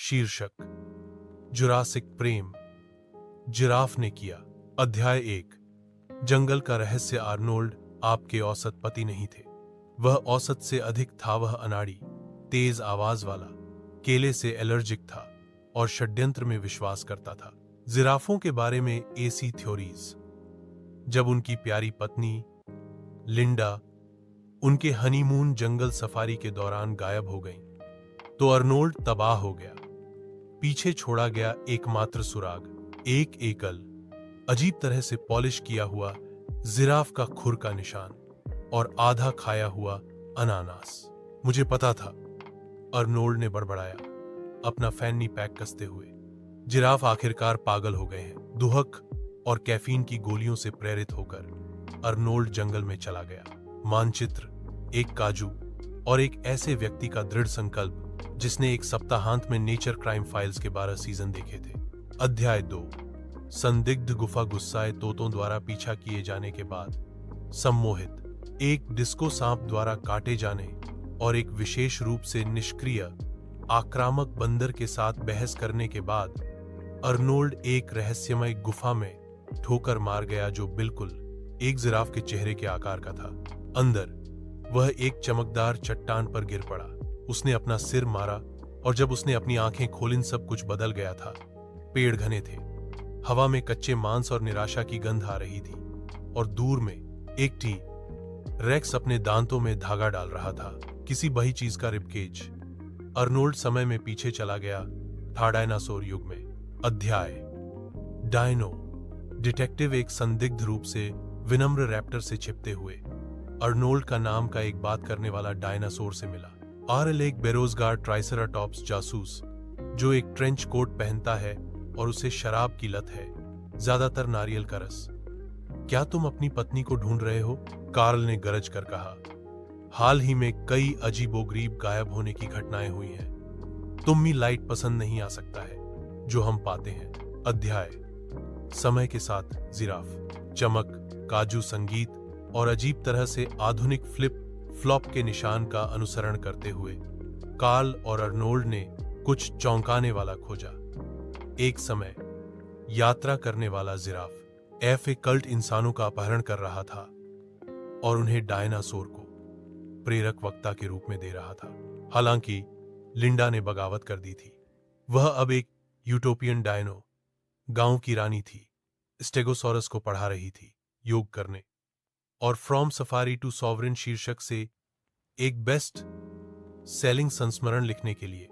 शीर्षक जुरासिक प्रेम जिराफ ने किया। अध्याय 1। जंगल का रहस्य। आर्नोल्ड आपके औसत पति नहीं थे। वह औसत से अधिक था। वह अनाड़ी, तेज आवाज वाला, केले से एलर्जिक था और षड्यंत्र में विश्वास करता था। जिराफों के बारे में ऐसी थ्योरीज। जब उनकी प्यारी पत्नी लिंडा उनके हनीमून जंगल सफारी के दौरान गायब हो गई तो अर्नोल्ड तबाह हो गया। पीछे छोड़ा गया एकमात्र सुराग, एक एकल, अजीब तरह से पॉलिश किया हुआ जिराफ का खुर का निशान और आधा खाया हुआ अनानास। मुझे पता था, अर्नोल्ड ने बड़बड़ाया, अपना फैनी पैक कसते हुए। जिराफ आखिरकार पागल हो गए हैं। दुहक और कैफीन की गोलियों से प्रेरित होकर अर्नोल्ड जंगल में चला गया। मानचित्र, एक काजू और एक ऐसे व्यक्ति का दृढ़ संकल्प जिसने एक सप्ताहांत में नेचर क्राइम फाइल्स के 12 सीजन देखे थे। अध्याय 2। संदिग्ध गुफा। गुस्साए तोतों द्वारा पीछा किए जाने के बाद सम्मोहित, एक डिस्को सांप द्वारा काटे जाने और एक विशेष रूप से निष्क्रिय आक्रामक बंदर के साथ बहस करने के बाद अर्नोल्ड एक रहस्यमय गुफा में ठोकर मार गया जो बिल्कुल एक जिराफ के चेहरे के आकार का था। अंदर वह एक चमकदार चट्टान पर गिर पड़ा। उसने अपना सिर मारा और जब उसने अपनी आंखें खोलीं सब कुछ बदल गया था। पेड़ घने थे, हवा में कच्चे मांस और निराशा की गंध आ रही थी और दूर में एक टी रेक्स अपने दांतों में धागा डाल रहा था, किसी बही चीज का रिबकेज। अर्नोल्ड समय में पीछे चला गया था, डायनासोर युग में। अध्याय। डायनो। डिटेक्टिव एक संदिग्ध रूप से विनम्र रैप्टर से छिपते हुए अर्नोल्ड का नाम का एक बात करने वाला डायनासोर से मिला। आरएल एक बेरोजगार ट्राइसेराटॉप्स जासूस जो एक ट्रेंच कोट पहनता है और उसे शराब की लत है, ज्यादातर नारियल का रस। क्या तुम अपनी पत्नी को ढूंढ रहे हो? कार्ल ने गरज कर कहा। हाल ही में कई अजीबोगरीब गायब होने की घटनाएं हुई हैं। तुम्हें लाइट पसंद नहीं आ सकता है जो हम पाते हैं। अध्याय। समय के साथ जिराफ, चमक, काजू संगीत और अजीब तरह से आधुनिक फ्लिप फ्लॉप के निशान का अनुसरण करते हुए कार्ल और अर्नोल्ड ने कुछ चौंकाने वाला खोजा। एक समय यात्रा करने वाला जिराफ ऐसे कल्ट इंसानों का अपहरण कर रहा था और उन्हें डायनासोर को प्रेरक वक्ता के रूप में दे रहा था। हालांकि लिंडा ने बगावत कर दी थी। वह अब एक यूटोपियन डायनो, गांव की रानी थी, स्टेगोसॉरस को पढ़ा रही थी योग करने और फ्रॉम सफारी टू सॉवरेन शीर्षक से एक बेस्ट सेलिंग संस्मरण लिखने के लिए।